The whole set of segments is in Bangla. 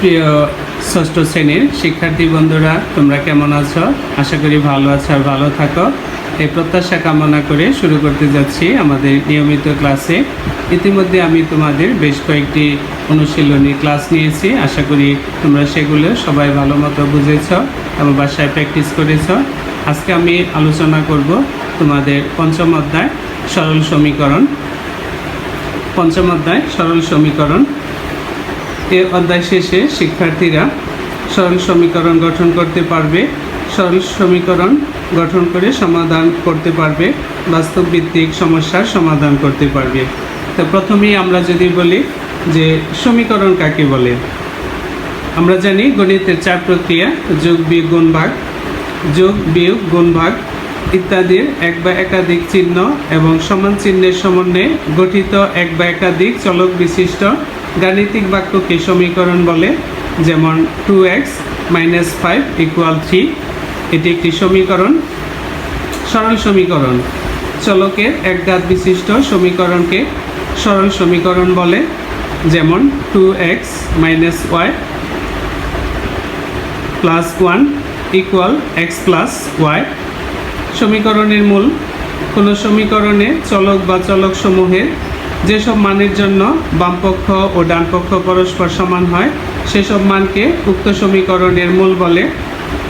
প্রিয় ষষ্ঠ শ্রেণীর শিক্ষার্থী বন্ধুরা, তোমরা কেমন আছো? আশা করি ভালো আছো আর ভালো থাকো, এই প্রত্যাশা কামনা করে শুরু করতে যাচ্ছি আমাদের নিয়মিত ক্লাসে। ইতিমধ্যে আমি তোমাদের বেশ কয়েকটি অনুশীলনী ক্লাস নিয়েছি। আশা করি তোমরা সেগুলো সবাই ভালো মতো বুঝেছ এবং বাসায় প্র্যাকটিস করেছ। আজকে আমি আলোচনা করব তোমাদের পঞ্চম অধ্যায় সরল সমীকরণ। পঞ্চম অধ্যায় সরল সমীকরণ। এই অধ্যায় শেষে শিক্ষার্থীরা সরল সমীকরণ গঠন করতে পারবে, সরল সমীকরণ গঠন করে সমাধান করতে পারবে, বাস্তব ভিত্তিক সমস্যার সমাধান করতে পারবে। তো প্রথমেই আমরা যদি বলি যে সমীকরণ কাকে বলে। আমরা জানি গণিতের চার প্রক্রিয়া: যোগ, বিয়োগ, গুণ, ভাগ, যোগ, বিয়োগ, গুণ, ভাগ ইত্যাদির এক বা একাধিক চিহ্ন এবং সমান চিহ্নের সমন্বয়ে গঠিত এক বা একাধিক চলক বিশিষ্ট গাণিতিক বাক্যকে সমীকরণ বলে। যেমন 2x - 5 = 3, এটি একটি সমীকরণ। সরল সমীকরণ চলকের একঘাত বিশিষ্ট সমীকরণকে সরল সমীকরণ বলে। যেমন 2x - y + 1 = x + y। সমীকরণের মূল: কোনো সমীকরণে চলক বা চলক সমূহের যেসব মানের জন্য বামপক্ষ ও ডানপক্ষ পরস্পর সমান হয় সেসব মানকে উক্ত সমীকরণের মূল বলে।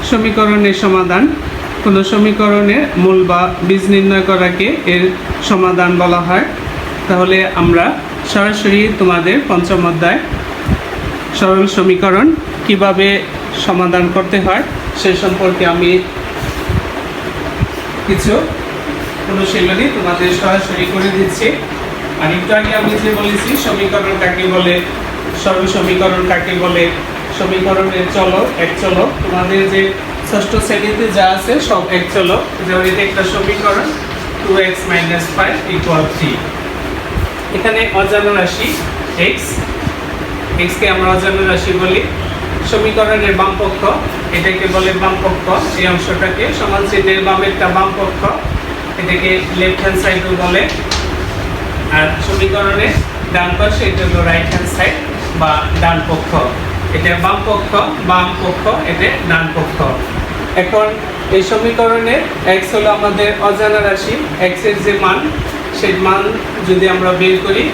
সমীকরণের সমাধান: কোনো সমীকরণের মূল বা বীজ নির্ণয় করাকে এর সমাধান বলা হয়। তাহলে আমরা সরাসরি তোমাদের পঞ্চম অধ্যায় সরল সমীকরণ কিভাবে সমাধান করতে হয় সে সম্পর্কে আমি কিছু অনুশীলনী তোমাদের সরাসরি করে দিচ্ছি। আর একটু আগে আমি যে বলেছি সমীকরণ কাকে বলে, সরল সমীকরণ কাকে বলে, সমীকরণের চলক এক চলক, তোমাদের যে ষষ্ঠ শ্রেণীতে যা আছে সব এক চলক। যেমন এটা একটা সমীকরণ 2x - 5 = 3। এখানে অজানা রাশি x কে আমরা অজানা রাশি বলি। সমীকরণের বাম পক্ষ, এটাকে বলে বাম পক্ষ, এই অংশটাকে সমান চিহ্নের বামেরটা বাম পক্ষ, এটাকে লেফট হ্যান্ড সাইড বলে। আর সমীকরণের ডান পাশে এটা হলো রাইট হ্যান্ড সাইড বা ডান পক্ষ। এটা বাম পক্ষ, এটা ডান পক্ষ। এখন এই সমীকরণের x হলো আমাদের অজানা রাশি। x এর যে মান, সেই মান যদি আমরা বের করি,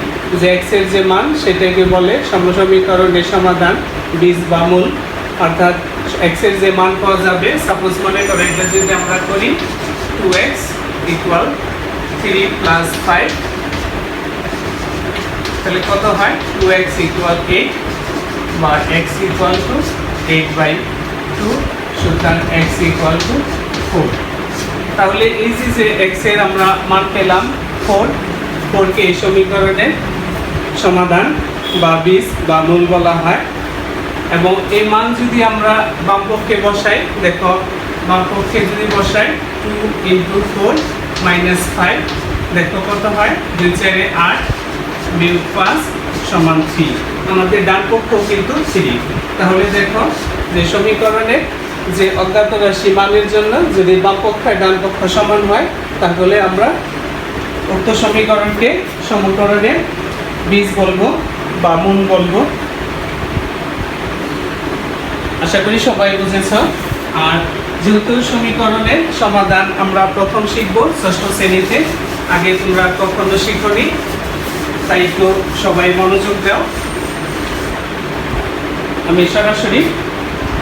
যে x এর যে মান সেটাকে বলে সমীকরণের সমাধান, বীজ বা মূল। অর্থাৎ x এর যে মান পাওয়া যাবে, সাপোজ মনে করো এটা যদি আমরা করি 2x = 3 + 5, তাহলে কত হয়? 2x = 8 বা x = 8/2, সুতরাং x = 4। তাহলে এই যে x এর আমরা মান পেলাম 4 কে এই সমীকরণের সমাধান বা বীজ বা মূল বলা হয়। এবং এই মান যদি আমরা বাম পক্ষে বসাই, দেখো বাম পক্ষে যদি বসাই 2 × 4 - 5, দেখো কত হয়? 2 × 4 = 8 - 5 = 3। আমাদের ডান পক্ষ কিন্তু 3। তাহলে দেখো যে সমীকরণে যে অজ্ঞাত রাশি মানের জন্য যদি বাম পক্ষ আর ডান পক্ষ সমান হয়, তাহলে আমরা উক্ত সমীকরণকে সমীকরণের বীজ বলবো বা মূল বলবো। আশা করি সবাই বুঝেছ। আর যেহেতু সমীকরণের সমাধান আমরা প্রথম শিখব ষষ্ঠ শ্রেণীতে, আগে তোমরা কখনো শিখনি, তাই একটু সবাই মনোযোগ দাও। আমি সরাসরি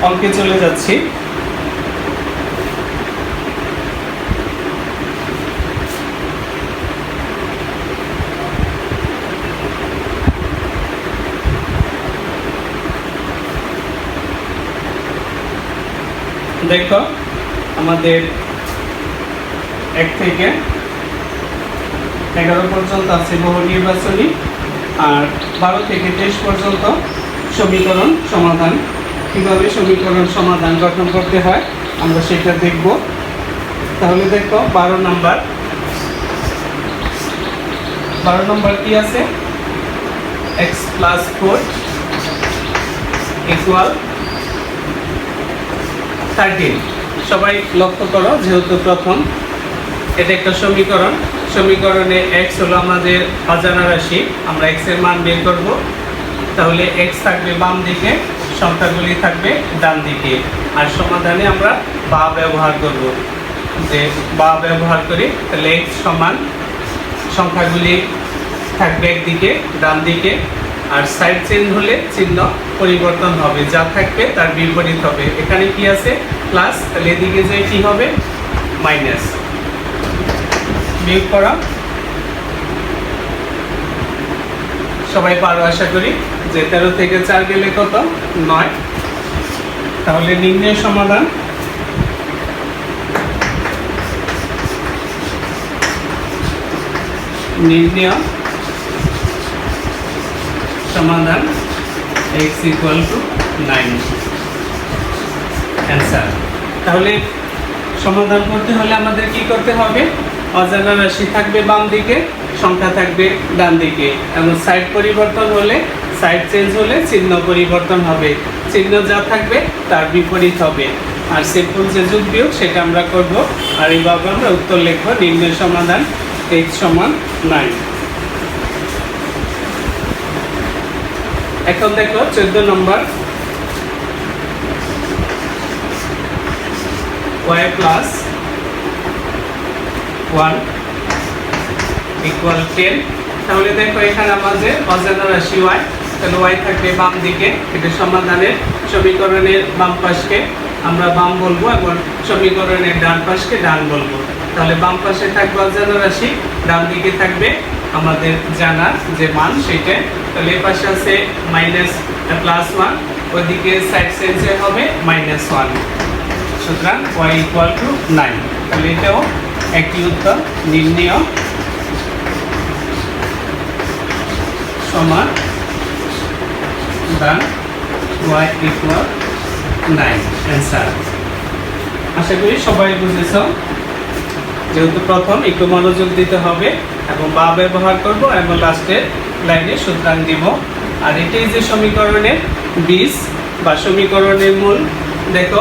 অঙ্কে চলে যাচ্ছি। দেখো আমাদের 1 থেকে 11 পর্যন্ত আছে বহু নির্বাচনী, আর 12 থেকে 23 পর্যন্ত সমীকরণ সমাধান। কিভাবে সমীকরণ সমাধান গঠন করতে হয় আমরা সেটা দেখব। তাহলে দেখো 12 নম্বর কি আছে? x + 4 = 13। সবাই লক্ষ্য করো, যেহেতু প্রথম, এটা একটা সমীকরণে x হলো আমাদের অজানা রাশি, আমরা x এর মান বের করব। তাহলে x থাকবে বাম দিকে, সংখ্যাগুলি থাকবে ডান দিকে। আর সমাধানে আমরা বা ব্যবহার করব, যে বা ব্যবহার করি তাহলে x সমান সংখ্যাগুলি থাকবে একদিকে ডান দিকে, আর সাইড চেঞ্জ হলে চিহ্ন পরিবর্তন হবে, যা থাকবে তার বিপরীত হবে। এখানে কি আছে প্লাস, তাহলে এদিকে যে কি হবে মাইনাস। বিয়োগ করা সবাই পারো আশা করি, যে 13 থেকে 4 গেলে কত 9। তাহলে নির্ণয় সমাধান নির্ণয় সমাধান x = 9 অ্যান্সার। তাহলে সমাধান করতে হলে আমাদের কি করতে হবে, অজানা রাশি থাকবে বাম দিকে, সংখ্যা থাকবে ডান দিকে, এবং সাইড পরিবর্তন হলে, সাইড চেঞ্জ হলে চিহ্ন পরিবর্তন হবে, চিহ্ন যা থাকবে তার বিপরীত হবে। আর সিম্পল যে যোগ বিয়োগ সেটা আমরা করব, আর এইভাবে আমরা উত্তর লিখব। নির্ণয় সমাধান x = 9। এখন দেখো 14 নম্বর, y + 1 = 10। তাহলে দেখো এখানে আমাদের অজানা রাশি y, তাহলে y থাকবে বাম দিকে, এটা সমাধানের সমীকরণের বাম পাশকে আমরা বাম বলবো এবং সমীকরণের ডান পাশকে ডান বলবো। তাহলে বাম পাশে থাকবে অজানা রাশি, ডান দিকে থাকবে আমাদের জানা যে মান সেটা। তাহলে এই পাশে আছে -+1, ওইদিকে সাইড চেঞ্জে হবে -1। সুতরাং y = 9। তাহলে এটাও একই উত্তর। নির্ণয় সমাধান y = 9 অ্যান্সার। আশা করি সবাই বুঝেছ। যেহেতু প্রথম একটু মনোযোগ দিতে হবে এবং বা ব্যবহার করব এবং লাস্টের লাইনে সুতরাং দিব। আর এটাই যে সমীকরণের বীজ বা সমীকরণের মূল, দেখো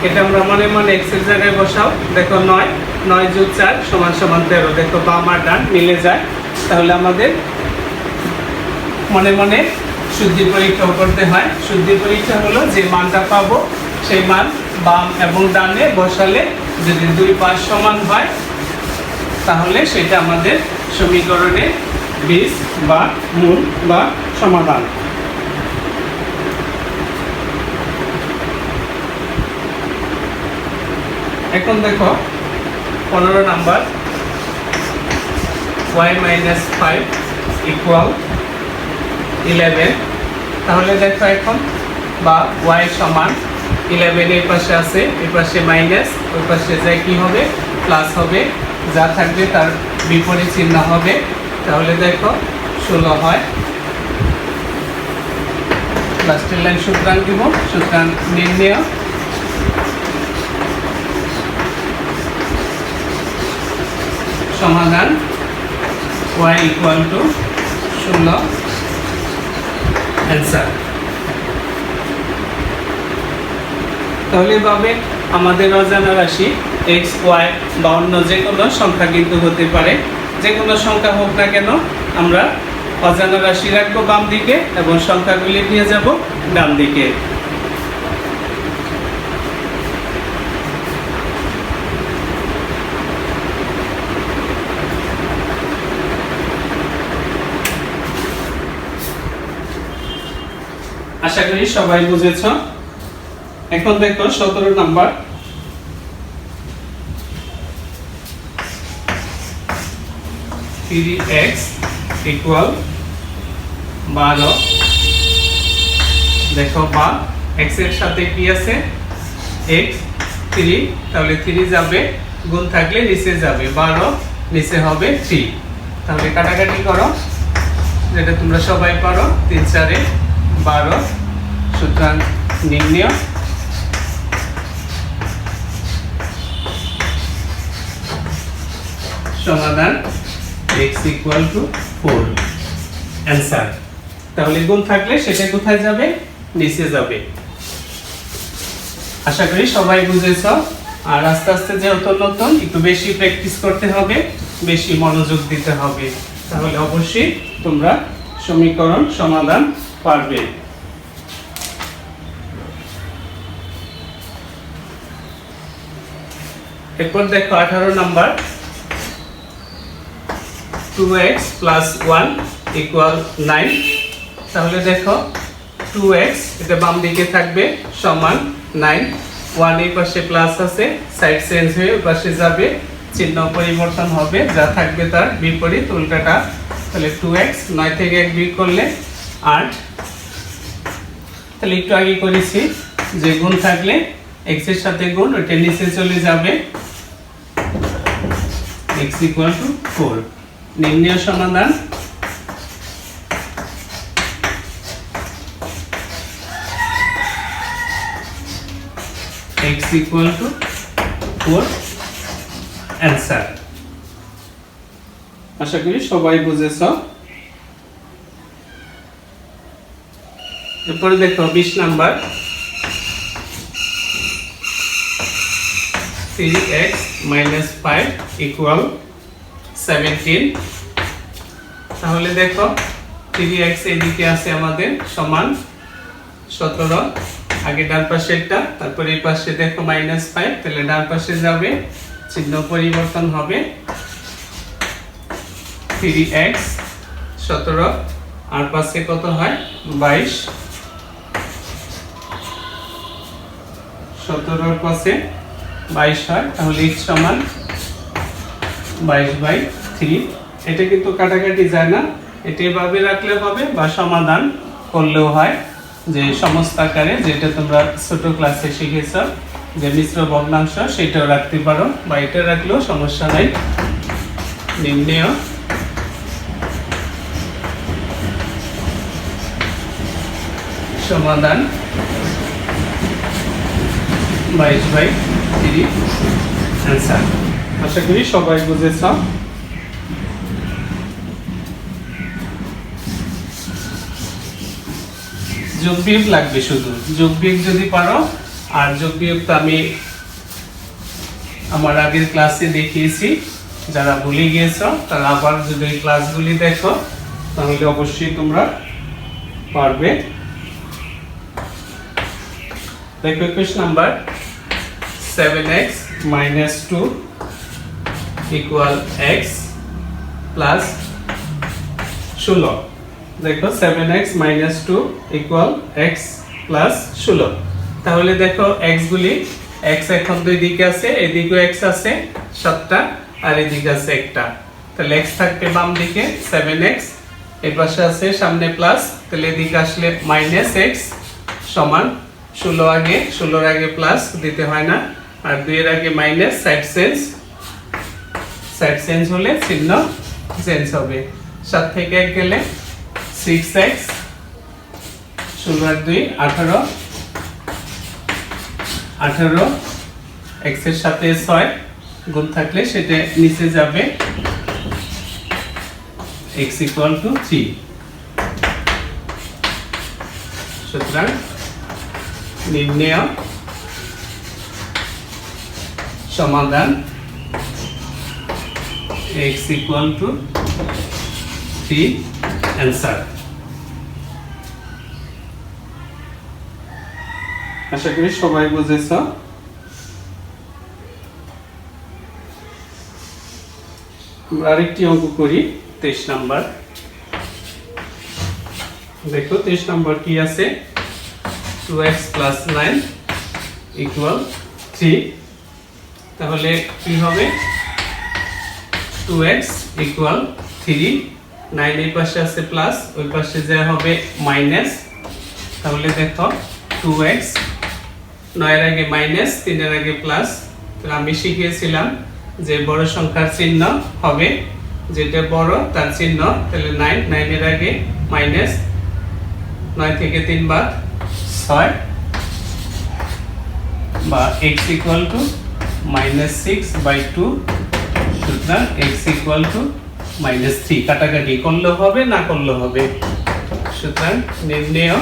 এটা আমরা মনে মনে x এর জায়গায় বসাও। দেখো 9 + 4 = 13। দেখো বাম আর ডান মিলে যায়। তাহলে আমাদের মনে মনে শুদ্ধি পরীক্ষা করতে হয়। শুদ্ধি পরীক্ষা হলো যে মানটা পাবো সেই মান বাম এবং ডানে বসালে যদি দুই পাশ সমান হয় তাহলে সেটা আমাদের সমীকরণের বীজ বা মূল বা সমাধান। এখন দেখো 15 নাম্বার, y - 5 = 11। তাহলে দেখো এখন বা y = 11, এর পাশে আছে, এর পাশে মাইনাস, ওই পাশে যায় কি হবে প্লাস হবে, যা থাকবে তার বিপরীত চিহ্ন হবে। তাহলে দেখো 16 হয়। লাস্টের লাইন সুতরাং দিব। সুতরাং নির্ণয় সমাধান y = 16 অ্যান্সার। তাহলে এভাবে আমাদের অজানা রাশি x, y বা অন্য যে কোনো সংখ্যা কিন্তু হতে পারে। যে কোনো সংখ্যা হোক না কেন আমরা অজানা রাশি রাখবো বাম দিকে এবং সংখ্যাগুলি নিয়ে যাব ডান দিকে। আশা করি সবাই বুঝেছ। এখন দেখো 17 নাম্বার, x = 12। দেখো বা x এর সাথে কি আছে x 3, তাহলে 3 যাবে, গুণ থাকলে নিচে যাবে, 12 নিচে হবে 3। তাহলে কাটাকাটি করো, যেটা তোমরা সবাই পারো, 3 × 4 = 12। সুতরাং নির্ণয় সমাধান x = 4 অ্যান্সার। তাহলে গুণ থাকলে সেটা কোথায় যাবে নিচে যাবে। আশা করি সবাই বুঝেছ। আর আস্তে আস্তে যেহেতু নতুন একটু বেশি প্র্যাকটিস করতে হবে, বেশি মনোযোগ দিতে হবে, তাহলে অবশ্যই তোমরা সমীকরণ সমাধান পারবে। এরপর দেখো 18 নাম্বার 2x plus 1 equal 9। তাহলে দেখো 2x এটা বাম দিকে থাকবে সমান 9, 1 এই পাশে প্লাস আছে, সাইড চেঞ্জ হয়ে ওই পাশে যাবে, চিহ্ন পরিবর্তন হবে, যা থাকবে তার বিপরীত উল্টাটা। তাহলে 2x 9 থেকে 1 বিয়োগ করলে 8। তাহলে একটু আগে করেছি যে গুণ থাকলে x এর সাথে গুণ ওটা নিচে চলে যাবে, x equal to 4। নির্ণয় সমাধান x equal to 4 অ্যান্সার। আশা করি সবাই বুঝেছ। এরপরে দেখো 20 নাম্বার 3x minus 5 equal 17। তাহলে দেখো 3x এদিকে আছে আমাদের সমান 17, আগে ডান পাশেরটা, তারপর এই পাশে দেখো -5, তাহলে ডান পাশে যাবে, চিহ্ন পরিবর্তন হবে, 3x 17 আর পাশে কত হয় 22, 17 পাশে 22 হয়, তাহলে x সমান 22/3। এটা কিন্তু কাটাকাটি যায় না, এটা এভাবে রাখলে হবে বা সমাধান করলেও হয়, যে সমস্ত আকারে, যেটা তোমরা ছোট ক্লাসে শিখেছ যে মিশ্র ভগ্নাংশ, সেটাও রাখতে পারো বা এটা রাখলেও সমস্যা নাই। নির্ণয় সমাধান 22/3 অ্যান্সার। আশা করি সবাই বুঝেছ। যোগ বিয়োগ লাগবে, শুধু যোগ বিয়োগ যদি পারো, আর যোগ বিয়োগ তো আমি আমার আগের ক্লাসে দেখিয়েছি, যারা ভুলে গিয়েছো তারা আবার যদি ক্লাসগুলি দেখো তাহলে অবশ্যই তোমরা পারবে। দেখো 21 number 7x minus 2 equal x plus 16। দেখো 7x minus 2 equal x plus 16। তাহলে দেখো x গুলি, x এখন দুই দিকে আছে, এদিকেও x আছে 7টা আর এদিকে আছে একটা, তাহলে x থাকবে বাম দিকে 7x, এই পাশে আছে সামনে প্লাস, তাহলে এদিকে আসলে -x সমান 16 আগে, 16 এর আগে প্লাস দিতে হয় না, আর 2 এর আগে মাইনাস, সাইড চেঞ্জ হলে চিহ্ন চেঞ্জ হবে, 7 থেকে 1 গেলে 6x, 16 আর 2 18, 18 x এর সাথে 6 গুণ থাকলে সেটা নিচে যাবে, x equal to 3। সুতরাং নির্ণয় সমাধান x equal to 3 অ্যান্সার। আশা করি সবাই বুঝেছ। আরেকটি অঙ্ক করি 23 নাম্বার। দেখো 23 নাম্বার কি আছে, 2x plus 9 equal 3। তাহলে কি হবে, 2x equal 3, 9 এই পাশে আছে প্লাস, ওই পাশে যা হবে মাইনাস, তাহলে দেখো 2x 9 এর আগে মাইনাস, 3 এর আগে প্লাস। তাহলে আমি শিখিয়েছিলাম যে বড় সংখ্যার চিহ্ন হবে, যেটা বড় তার চিহ্ন, তাহলে 9 এর আগে মাইনাস, 9 থেকে 3 বাদ 6, বা x equal to -6/2। সুতরাং x equal to -3। কাটাকাটি করলেও হবে, না করলেও হবে। সুতরাং নির্ণয়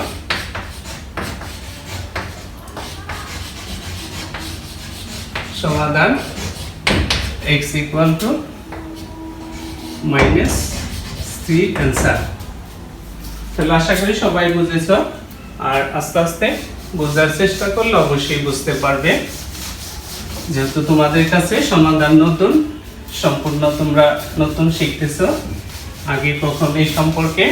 সমাধান x equal to -3 অ্যান্সার। তাহলে আশা করি সবাই বুঝেছো, আর আস্তে আস্তে বোঝার চেষ্টা করলে অবশ্যই বুঝতে পারবে। যেহেতু তোমাদের কাছে সমাধান নতুন, সম্পূর্ণ তোমরা নতুন শিখতেছো, আগে কখনো এই সম্পর্কে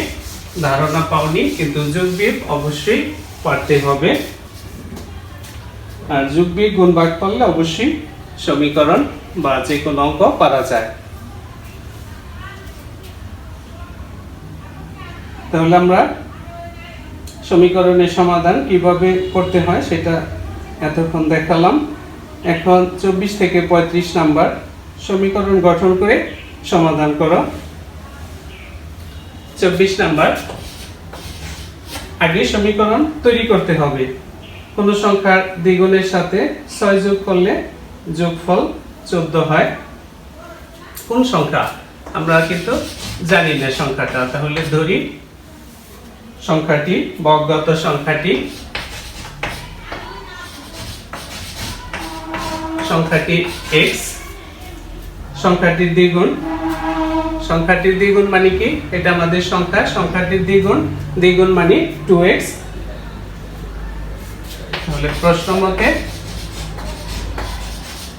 ধারণা পাওনি, কিন্তু যোগ বিয়োগ অবশ্যই পারতে হবে। আর যোগ বিয়োগ গুণ ভাগ করলে অবশ্যই সমীকরণ বা যে কোনো অঙ্ক পারা যায়। তাহলে আমরা সমীকরণের সমাধান কিভাবে করতে হয় সেটা এতক্ষণ দেখালাম। এখন 24 থেকে 35 নাম্বার সমীকরণ গঠন করে সমাধান করো। 24 নাম্বার, আগে সমীকরণ তৈরি করতে হবে। কোন সংখ্যার দ্বিগুণের সাথে 6 যোগ করলে যোগফল 14 হয়। কোন সংখ্যা আমরা কিন্তু জানি না সংখ্যাটা, তাহলে ধরি সংখ্যাটি বজ্ঞাত সংখ্যাটি x, সংখ্যাটির দ্বিগুণ মানে কি? এটা আমাদের সংখ্যাটির দ্বিগুণ মানে 2x। তাহলে প্রশ্ন মতে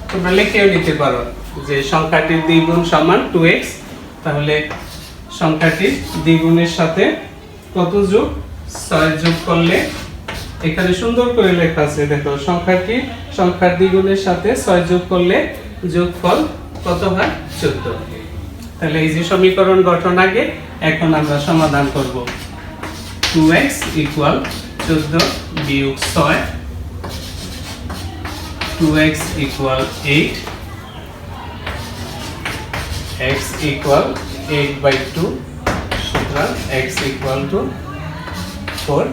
তোমরা লিখেও নিতে পারো যে সংখ্যাটির দ্বিগুণ সমান 2x, তাহলে সংখ্যাটির দ্বিগুণের সাথে কত যোগ? 6 যোগ করলে, এখানে সুন্দর করে লেখা আছে দেখো, সংখ্যার দ্বিগুণের সাথে 6 যোগ করলে যোগফল কত হয়? 14। তাহলে এই যে সমীকরণ গঠন আগে, এখন আমরা সমাধান করব। 2x ইকুয়াল 14 বিয়োগ 6, 2x ইকুয়াল 8, x ইকুয়াল 8/2, সুতরাং x ইকুয়াল টু 4।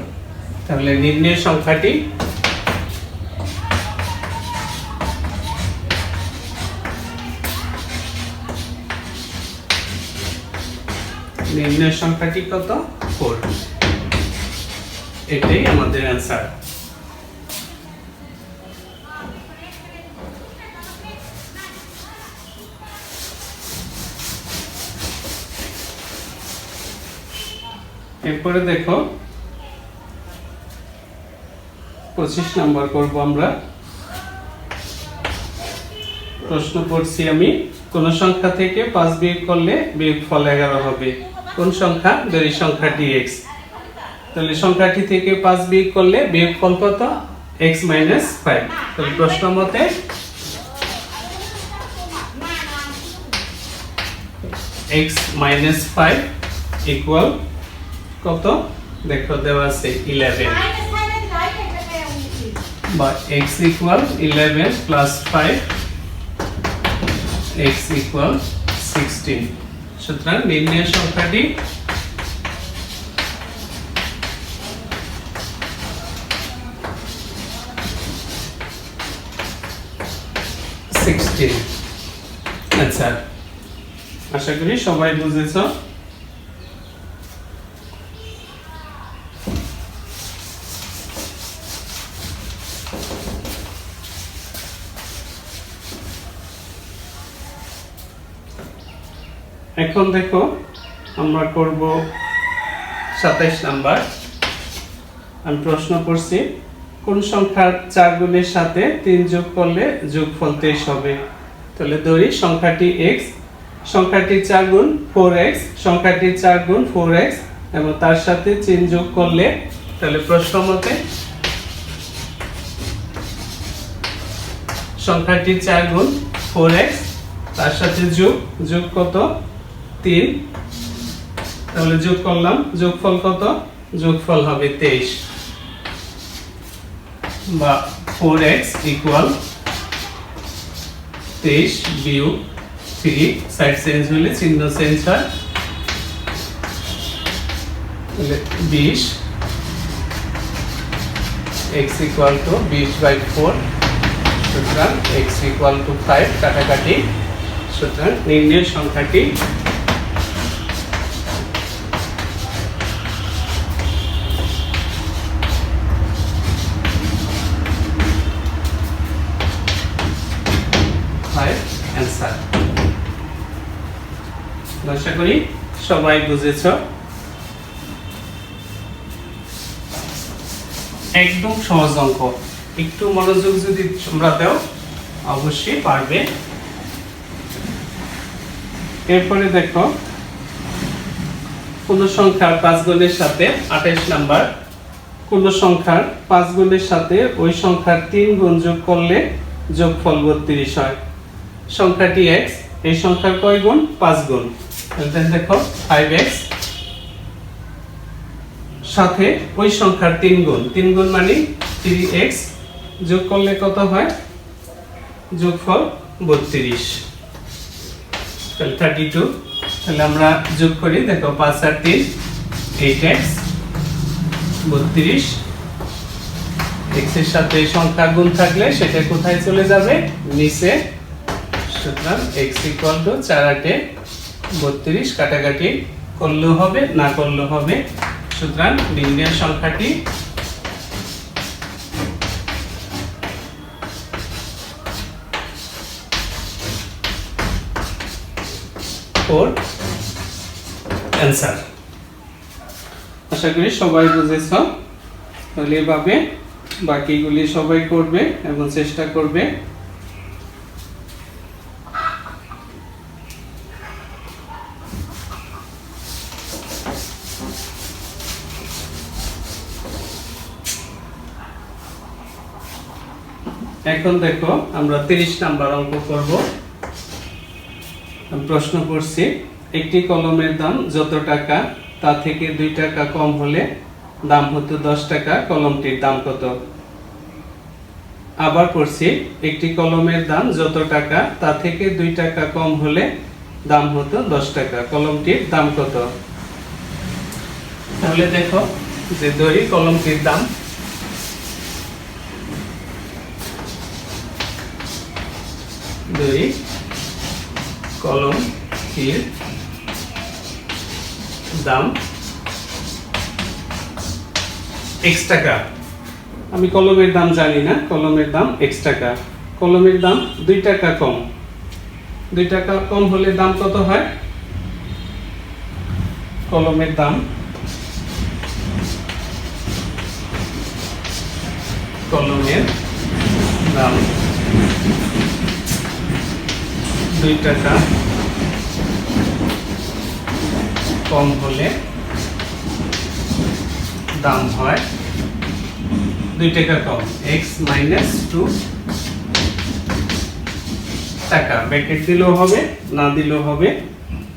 তাহলে নির্ণয় সংখ্যাটি কত? 4। এটাই আমাদের অ্যান্সার। এরপরে দেখো 25 নাম্বার করব আমরা। প্রশ্ন পড়ছি আমি, কোন সংখ্যা থেকে 5 বিয়োগ করলে বিয়োগফল 11 হবে। কোন সংখ্যা? ধরি সংখ্যাটি x, তাহলে সংখ্যাটি থেকে 5 বিয়োগ করলে বিয়োগফল কত? x - 5। তাহলে প্রশ্ন মতে x - 5 ইকুয়াল কত? দেখো দেওয়া আছে 11, বা x equal 11 plus 5, x equal 16। সুতরাং নির্ণয় সংখ্যাটি আচ্ছা, আশা করি সবাই বুঝেছো। এখন দেখো আমরা করব 27 নাম্বার। আমি প্রশ্ন করছি, কোন সংখ্যার 4 গুণের সাথে 3 যোগ করলে যোগফল 23 হবে। তাহলে ধরি সংখ্যাটি x, সংখ্যাটির 4 গুণ 4x, সংখ্যাটির 4 গুণ 4x এবং তার সাথে 3 যোগ করলে, তাহলে প্রশ্ন মতে সংখ্যাটির 4 গুণ 4x তার সাথে যোগ কত? 3। তাহলে যোগ করলাম, যোগফল কত? যোগফল হবে 23, বা 4x ইকুয়াল 23 বিয়োগ 3, সাইড চেঞ্জ হলে চিহ্ন চেঞ্জ হয়, তাহলে 20, x ইকুয়াল টু 20/4, সুতরাং x ইকুয়াল টু 5, কাটাকাটি। সুতরাং নির্ণয় সংখ্যাটি অ্যান্সার। আশা করি সবাই বুঝেছো। একদম সহজ অঙ্ক, একটু মনোযোগ যদি তোমরা দাও অবশ্যই পারবে। এরপরে দেখো কোন সংখ্যার 5 গুণের সাথে 28 নাম্বার, কোন সংখ্যার 5 গুণের সাথে ওই সংখ্যার 3 গুণ যোগ করলে যোগফল 32 হয়। সংখ্যাটি x, এই সংখ্যার কয় গুণ? 5 গুণ। তাহলে দেখো 5x সাথে ওই সংখ্যার 3 গুণ, 3 গুণ মানে 3x, যোগ করলে কত হয়? যোগফল 32, তাহলে 32। তাহলে আমরা যোগ করি, দেখো 5 আর 3 8x, 32। x এর সাথে সংখ্যা গুণ থাকলে সেটা কোথায় চলে যাবে? নিচে। সুতরাং x = 4 8 32, কাটাকাটি করলেও হবে, না করলেও হবে। সুতরাং নির্ণয় সংখ্যাটি 4 অ্যান্সার। আশা করি সবাই বুঝেছ। তাহলে এভাবে বাকিগুলি সবাই করবে এবং চেষ্টা করবে। এখন দেখো আমরা 30 নাম্বার অঙ্ক করব। প্রশ্ন করছি, একটি কলমের দাম যত টাকা তা থেকে 2 টাকা কম হলে দাম হতো 10 টাকা, কলমটির দাম কত? আবার পড়ছি, একটি কলমের দাম যত টাকা তা থেকে 2 টাকা কম হলে দাম হতো 10 টাকা, কলমটির দাম কত? তাহলে দেখো যে ধরি কলমটির দাম, ধরি কলমটির দাম x টাকা। আমি কলমের দাম জানি না, কলমের দাম x টাকা। কলমের দাম 2 টাকা কম, 2 টাকা কম হলে দাম কত হয়? কলমের দাম, কলমের দাম 2 টাকা কম হলে দাম হয় 2 টাকা কম, x - 2 টাকা। ব্র্যাকেট দিলেও হবে, না দিলেও হবে।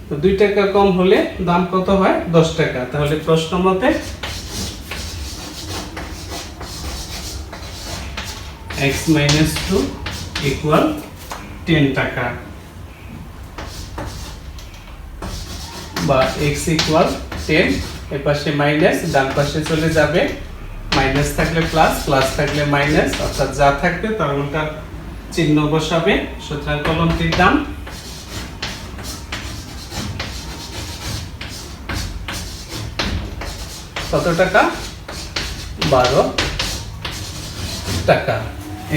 তো 2 টাকা কম হলে দাম কত হয়? 10 টাকা। তাহলে প্রশ্ন মতে x - 2 = 10 টাকা, বা x = 10, এর পাশে মাইনাস, ডান পাশে চলে যাবে। মাইনাস থাকলে প্লাস, প্লাস থাকলে মাইনাস, অর্থাৎ যা থাকবে তার উল্টা চিহ্ন বসাবে। সুতরাং কলমটির দাম কত টাকা? 12 টাকা।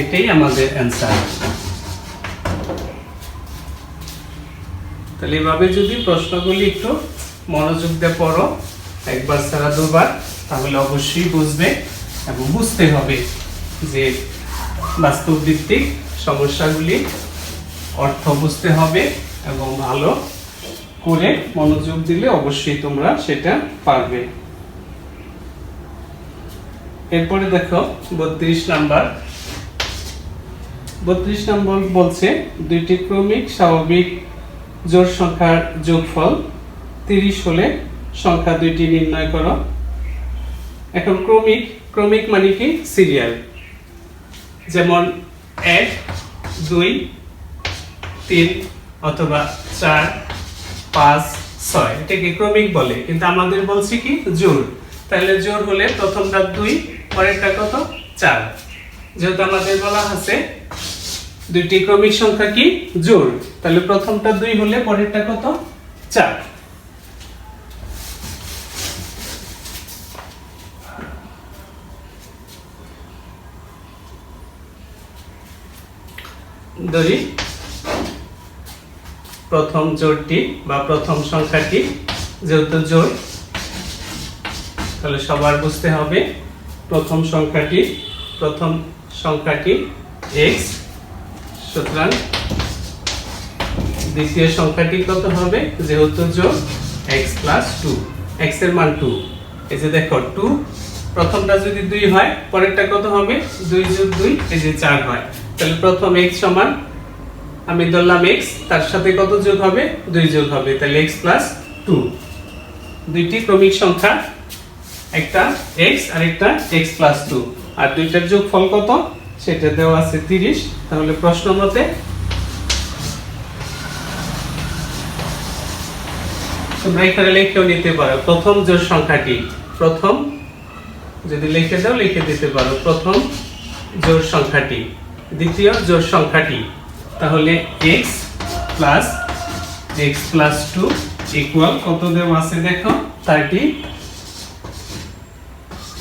এটাই আমাদের অ্যান্সার। তাহলে এভাবে যদি প্রশ্নগুলি একটু মনোযোগ দিয়ে পড়ো, একবার ছাড়া দুবার, তাহলে অবশ্যই বুঝবে এবং বুঝতে হবে যে বাস্তব ভিত্তিক সমস্যাগুলি অর্থ বুঝতে হবে এবং ভালো করে মনোযোগ দিলে অবশ্যই তোমরা সেটা পারবে। এরপরে দেখো 32 নাম্বার। 32 নম্বর বলছে, দুইটি ক্রমিক স্বাভাবিক জোড় সংখ্যার যোগফল 30 হলে সংখ্যা দুইটি নির্ণয় করো। এখন ক্রমিক, ক্রমিক মানে কি? সিরিয়াল। যেমন 1 2 3 অথবা 4 5 6, এটাকে ক্রমিক বলে। কিন্তু আমাদের বলছি কি? জোড়। তাহলে জোড় হলে প্রথমটা 2, পরেরটা কত? 4। যেহেতু আমাদের বলা আছে দুইটি ক্রমিক সংখ্যা কি? জোড়, তাহলে প্রথমটা 2 হলে পরেরটা কত? 4। ধরি প্রথম জোড়টি বা প্রথম সংখ্যাটি যেহেতু জোড়, তাহলে সবার বুঝতে হবে প্রথম সংখ্যাটি x, সুতরাং দ্বিতীয় সংখ্যাটি কত হবে, যেহেতু যোগ x প্লাস 2, x এর মান 2। এই যে দেখো 2, প্রথমটা যদি 2 হয় পরেরটা কত হবে, 2 যোগ 2 এই যে 4 হয়। তাহলে প্রথম x সমান আমি ধরলাম x, তার সাথে কত যোগ হবে, 2 যোগ হবে, তাহলে x প্লাস 2। দুইটি ক্রমিক সংখ্যা, একটা x আর একটা x প্লাস 2, আর দুইটার যোগফল কত সেটা দেওয়া আছে 30। তাহলে প্রশ্ন মতে তোমরা এখানে লিখেও নিতে পারো প্রথম জোড় সংখ্যাটি, প্রথম যদি লিখে দাও লিখে দিতে পারো প্রথম জোড় সংখ্যাটি, দ্বিতীয় জোড় সংখ্যাটি। তাহলে x প্লাস 2 ইকুয়াল কত দেওয়া আছে দেখো 30।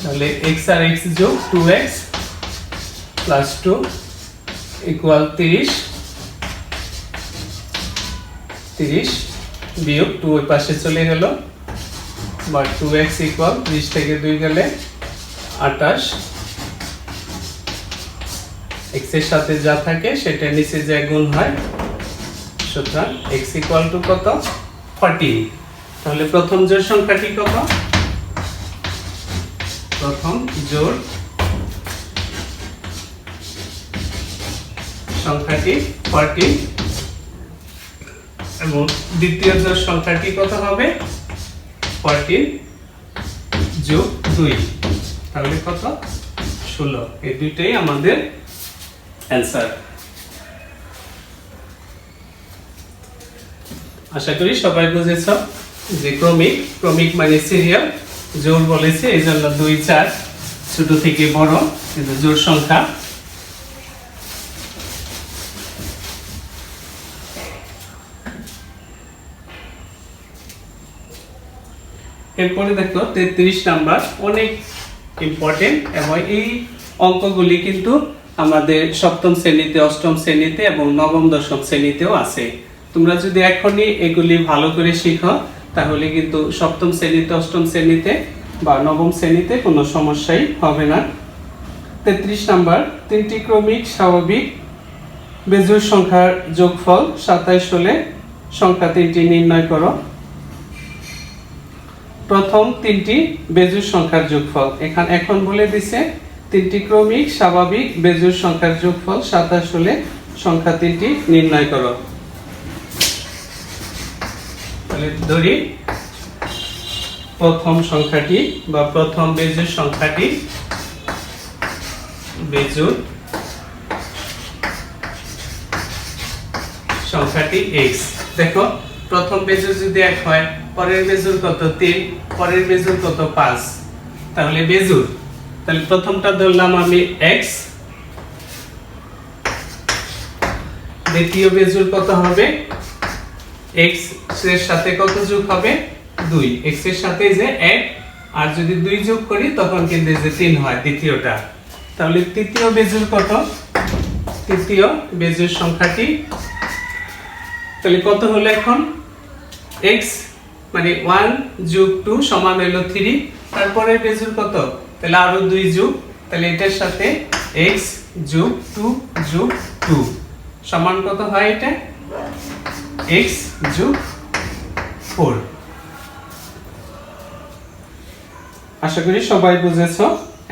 তাহলে x আর x যোগ 2x প্লাস 2 ইকুয়াল 30 বিয়োগ 2 ওই পাশে চলে গেল, বা 2x ইকুয়াল 30 থেকে 2 গেলে 28। x এর সাথে যা থাকে সেটা নিচে যা গুণ হয়, সুতরাং x ইকুয়াল টু কত, 14। তাহলে প্রথম জোড় সংখ্যাটি কত, প্রথম জোড় সংখ্যাটি 14 এবং দ্বিতীয় জোড় সংখ্যাটি কত হবে, 14 যোগ 2, তাহলে কত, 16। এই দুইটাই আমাদের অ্যান্সার। আশা করি সবাই বুঝেছ যে ক্রমিক মানে সিরিয়াল, জোড় বলেছে এই জন্য 2 4 ছোট থেকে বড়, কিন্তু জোড় সংখ্যা। এরপরে দেখো 33 নাম্বার, অনেক ইম্পর্টেন্ট, এবং এই অঙ্কগুলি কিন্তু আমাদের সপ্তম শ্রেণীতে, অষ্টম শ্রেণীতে এবং নবম দশম শ্রেণীতেও আছে। তোমরা যদি এখনই এগুলি ভালো করে শিখো তাহলে কিন্তু সপ্তম শ্রেণীতে, অষ্টম শ্রেণীতে বা নবম শ্রেণীতে কোনো সমস্যাই হবে না। 33 নাম্বার, তিনটি ক্রমিক স্বাভাবিক বেজোড় সংখ্যার যোগফল 27 হলে সংখ্যা তিনটি নির্ণয় করো। প্রথম তিনটি বেজোড় সংখ্যার যোগফল এখন বলে দিছে, তিনটি ক্রমিক স্বাভাবিক বেজোড় সংখ্যার যোগফল 27 হলে সংখ্যা তিনটি নির্ণয় করো। তাহলে ধরি প্রথম সংখ্যাটি বা প্রথম বেজোড় সংখ্যাটি, বেজোড় সংখ্যাটি x। দেখো প্রথম বেজোড় যদি 1 হয়, পরের বেজোড় কত 3, পরের বেজোড় কত 5, তাহলে বেজোড়। তাহলে প্রথমটা ধরলাম আমি x, দ্বিতীয় বেজোড় কত হবে, x এর সাথে কত যোগ হবে, 2, x এর সাথে যে 1, আর যদি 2 যোগ করি তখন কিন্তু যে 3 হয় দ্বিতীয়টা। তাহলে তৃতীয় বেজোড় কত, তৃতীয় বেজোড় সংখ্যাটি, তাহলে কত হলো এখন, x মানে 1 যোগ 2 সমান হলো 3, তারপরে বেজোড় কত, তাহলে আরো 2 যোগ, তাহলে এটার সাথে x যোগ 2 যোগ 2 সমান কত হয়, এটা x যোগ 4। আশা করি সবাই বুঝেছো।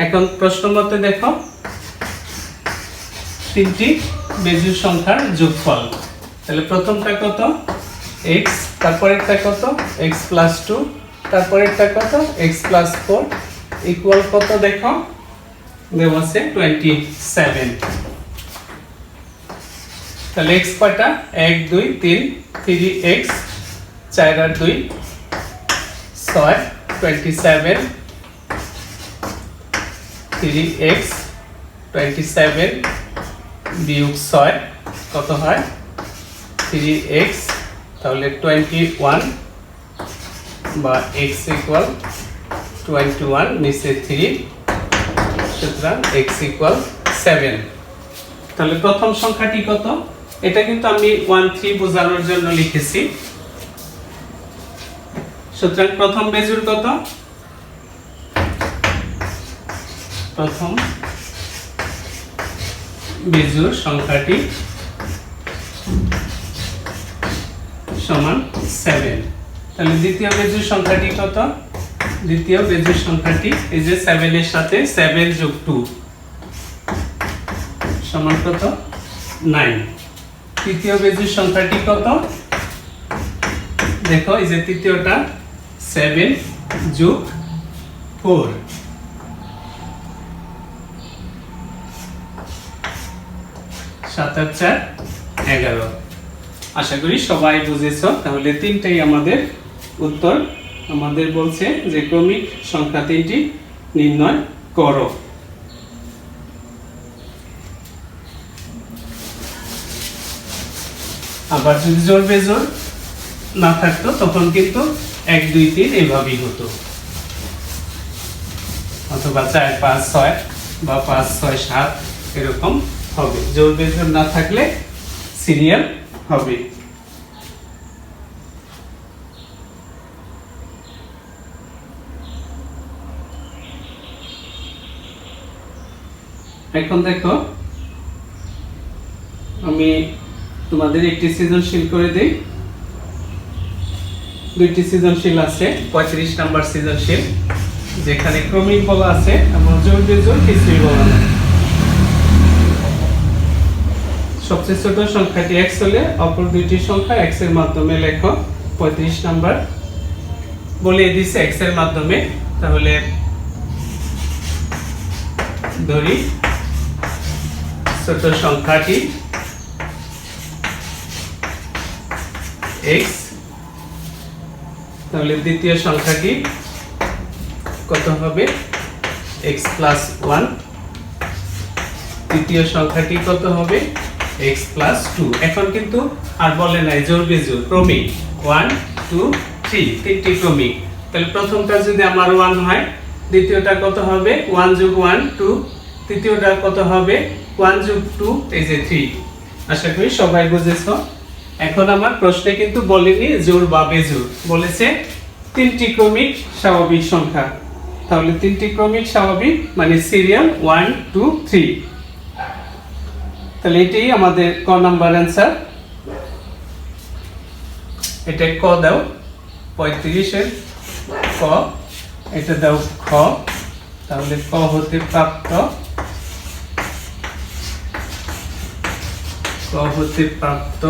এখন প্রশ্ন মতে দেখো তিনটি বেজোড় সংখ্যার যোগফল, তাহলে প্রথমটা কত x, তারপরেরটা কত x প্লাস 2, তারপরেরটা কত x প্লাস 4 ইকুয়াল কত, দেখো দেওয়া আছে 27। তাহলে x কয়টা, 1 2 3, 3x 4 আর 2 6, 27, 3x 27 বিয়োগ 6 কত হয়, 3x, তাহলে 21, বা x ইকুয়াল 21 নিচে 3, সুতরাং x ইকুয়াল 7। তাহলে প্রথম সংখ্যাটি কত, এটা কিন্তু আমি 1 3 বোঝানোর জন্য লিখেছি। সুতরাং প্রথম বেজোড় কত, প্রথম বেজোড় সংখ্যাটি সমান 7। তাহলে দ্বিতীয় বেজোড় সংখ্যাটি কত? দ্বিতীয় বেজোড় সংখ্যাটি এই যে 7 এর সাথে 7 যোগ 2 সমান কত? 9। তৃতীয় বেজোড় সংখ্যাটি কত? দেখো এই যে তৃতীয়টা 7 যোগ 4 7 আর 4 11। আশা করি সবাই বুঝেছো। তাহলে তিনটাই আমাদের উত্তর। আমাদের বলছে যে ক্রমিক সংখ্যা তিনটি নির্ণয় করো। আবার যদি জোড় বেজোড় না থাকতো তখন কিন্তু 1 2 3 এইভাবেই হতো, অথবা 4 5 6 বা 5 6 7 এরকম হবে। জোড় বেজোড় না থাকলে সিরিয়াল হবে। এখন দেখো আমি তোমাদের একটি সৃজনশীল করে দেই। দুইটি সৃজনশীল আছে, 35 নাম্বার সৃজনশীল, যেখানে ক্রমিক বলা আছে এবং জোড় বেজোড় কিছুই বলা নেই। সবচেয়ে ছোট সংখ্যাটি x হলে অপর দুইটি সংখ্যা x এর মাধ্যমে লেখো। 35 নাম্বার বলে দিয়েছে x এর মাধ্যমে। তাহলে ধরি ছোট সংখ্যাটি x, তাহলে দ্বিতীয় সংখ্যাটি কত হবে? x plus 1। তৃতীয় সংখ্যাটি কত হবে? x plus 2। এখন কিন্তু আর বলে নাই জোড় বেজোড়, ক্রমিক 1 2 3 তিনটি ক্রমিক। তাহলে প্রথমটা যদি আমার 1 হয়, দ্বিতীয়টা কত হবে? 1 যোগ 1 2, তৃতীয়টা কত হবে? 1 যোগ 2 এই যে 3। আশা করি সবাই বুঝেছো। এখন আমার প্রশ্নে কিন্তু বলেনি জোড় বা বেজোড়, বলেছে তিনটি ক্রমিক স্বাভাবিক সংখ্যা। তাহলে তিনটি ক্রমিক স্বাভাবিক মানে সিরিয়াল 1 2 3। তাহলে এটাই আমাদের ক নাম্বার অ্যানসার। এটা ক দাও, 35 এর ক, এটা দাও খ। তাহলে ক হতে প্রাপ্ত, ক হতে প্রাপ্ত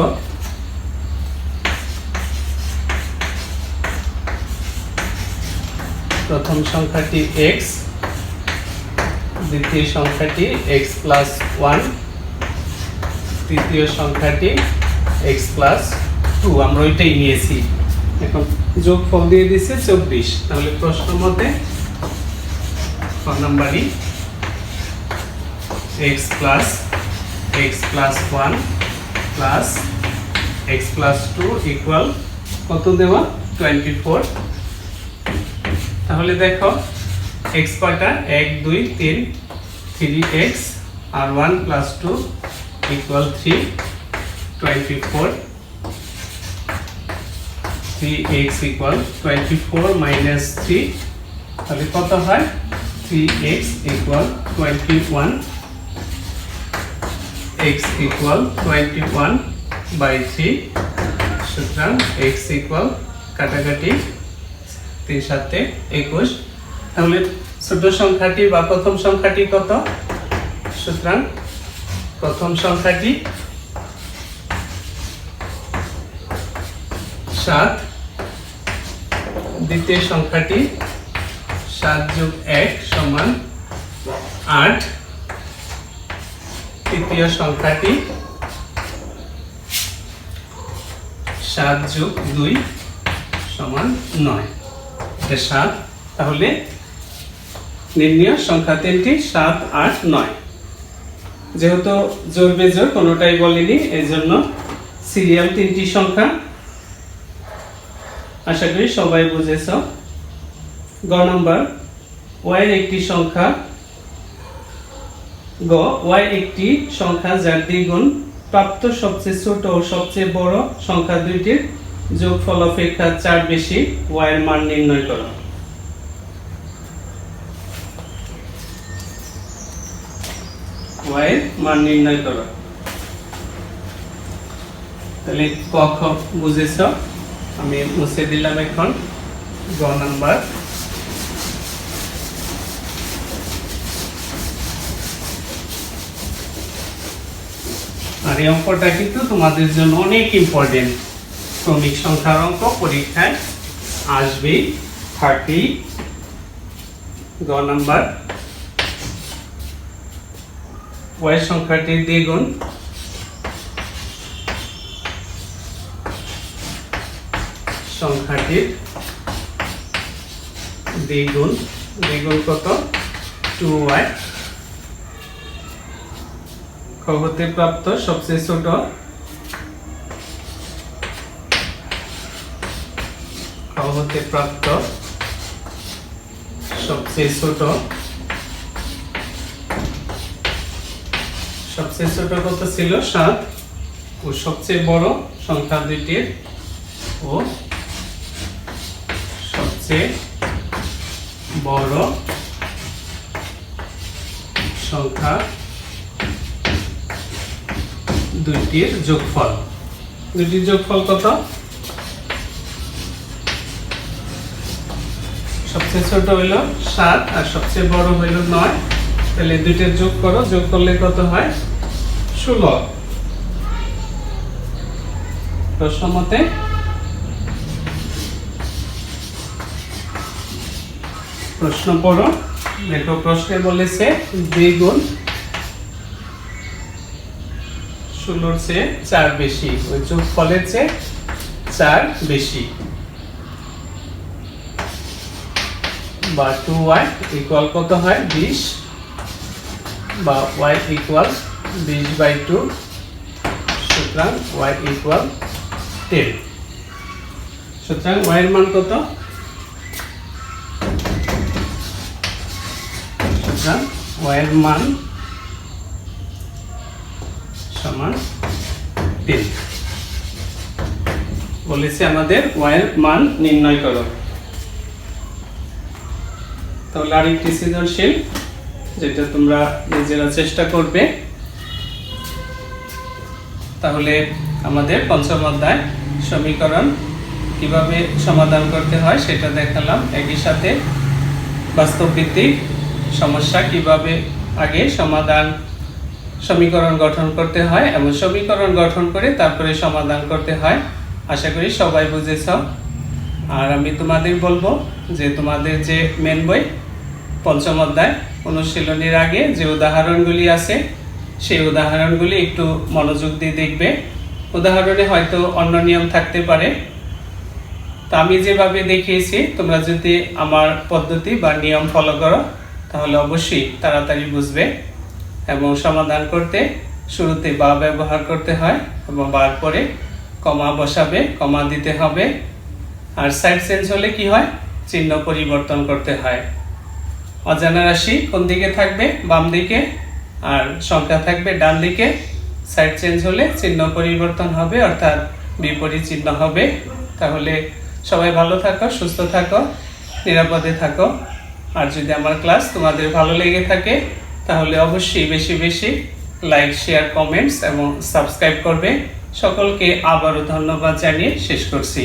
প্রথম সংখ্যাটি x, দ্বিতীয় সংখ্যাটি x plus 1, তৃতীয় সংখ্যাটি x plus 2। আমরা ওইটাই নিয়েছি। এখন যোগফল দিয়ে দিয়েছে 24। তাহলে প্রশ্ন মতে ক নাম্বারই x plus 1 plus x plus 2 equal কত দেওয়া? 24। তাহলে দেখো x কয়টা? 1 2 3 3x আর 1 plus 2 equal 3 24। 3x equal 24 minus 3, তাহলে কত হয়? 3x equal 21, x equal 21 by 3। সুতরাং x equal কাটাকাটি 3 7 21। তাহলে ছোট সংখ্যাটি বা প্রথম সংখ্যাটি কত? সুতরাং প্রথম সংখ্যাটি 7, দ্বিতীয় সংখ্যাটি 7 যোগ 1 সমান 8, তৃতীয় সংখ্যাটি 7 যোগ 2 সমান 9। এটা 7। তাহলে নির্ণয় সংখ্যা তিনটি 7 8 9। যেহেতু জোড় বেজোড় কোনোটাই বলেনি, এই জন্য সিরিয়াল তিনটি সংখ্যা। আশা করি সবাই বুঝেছ। গ নাম্বার, y একটি সংখ্যা, গ y একটি সংখ্যা যার দ্বিগুণ প্রাপ্ত সবচেয়ে ছোট ও সবচেয়ে বড় সংখ্যা দুইটির যোগফল অপেক্ষা 4 বেশি, y এর মান নির্ণয় করো। y এর মান নির্ণয় করো। তাহলে ক খ বুঝেছো, আমি মুছে দিলাম। এখন গ নাম্বার। আর এই অঙ্কটা কিন্তু তোমাদের জন্য অনেক ইম্পর্টেন্ট। ক্রমিক সংখ্যার অঙ্ক পরীক্ষায় আসবে 30। গ নাম্বার, y সংখ্যাটির দ্বিগুণ সংখ্যাটির দ্বিগুণ, দ্বিগুণ কত? 2y। খ হতে প্রাপ্ত সবচেয়ে ছোট সবচেয়ে ছোট কত ছিল? 7। ও সবচেয়ে বড় সংখ্যা দুইটির ও সবচেয়ে বড় সংখ্যা দুইটির যোগফল। দুইটির যোগফল কত? সবচেয়ে ছোট হইল 7 আর সবচেয়ে বড় হইল 9। তাহলে দুইটার যোগ করো, যোগ করলে কত হয়? 16। প্রশ্ন মতে প্রশ্ন পড়ো। দেখো প্রশ্নে বলেছে দ্বিগুণ 16-র চেয়ে 4 বেশি, ওই যোগফলের চেয়ে 4 বেশি, বা 2y ইকুয়াল কত হয়? 20, বা y ইকুয়াল 20/2। সুতরাং y ইকুয়াল 10। সুতরাং y এর মান কত? সুতরাং y এর মান সমান 10। বলেছে আমাদের y এর মান নির্ণয় করো। তাহলে আরেকটি সৃজনশীল, যেটা তোমরা নিজেরা চেষ্টা করবে। তাহলে আমাদের পঞ্চম অধ্যায় সমীকরণ কিভাবে সমাধান করতে হয় সেটা দেখালাম। একই সাথে বাস্তব ভিত্তিক সমস্যা কিভাবে আগে সমীকরণ গঠন করতে হয় এবং সমীকরণ গঠন করে তারপরে সমাধান করতে হয়। আশা করি সবাই বুঝেছ। আর আমি তোমাদের বলবো যে তোমাদের যে মেন বই পঞ্চম অধ্যায় অনুশীলনীর আগে যে উদাহরণগুলি আছে সেই উদাহরণগুলি একটু মনোযোগ দিয়ে দেখবে। উদাহরণে হয়তো অন্য নিয়ম থাকতে পারে, তা আমি যেভাবে দেখিয়েছি তোমরা যদি আমার পদ্ধতি বা নিয়ম ফলো করো তাহলে অবশ্যই তাড়াতাড়ি বুঝবে। এবং সমাধান করতে শুরুতে বা ব্যবহার করতে হয় এবং বার পরে কমা বসাবে, কমা দিতে হবে। আর সাইড চেঞ্জ হলে কি হয়? চিহ্ন পরিবর্তন করতে হয়। অজানা রাশি কোন দিকে থাকবে? বাম দিকে। আর সংখ্যা থাকবে ডান দিকে। সাইড চেঞ্জ হলে চিহ্ন পরিবর্তন হবে, অর্থাৎ বিপরীত চিহ্ন হবে। তাহলে সবাই ভালো থাকো, সুস্থ থাকো, নিরাপদে থাকো। আর যদি আমার ক্লাস তোমাদের ভালো লেগে থাকে তাহলে অবশ্যই বেশি বেশি লাইক, শেয়ার, কমেন্টস এবং সাবস্ক্রাইব করবে। সকলকে আবারও ধন্যবাদ জানিয়ে শেষ করছি।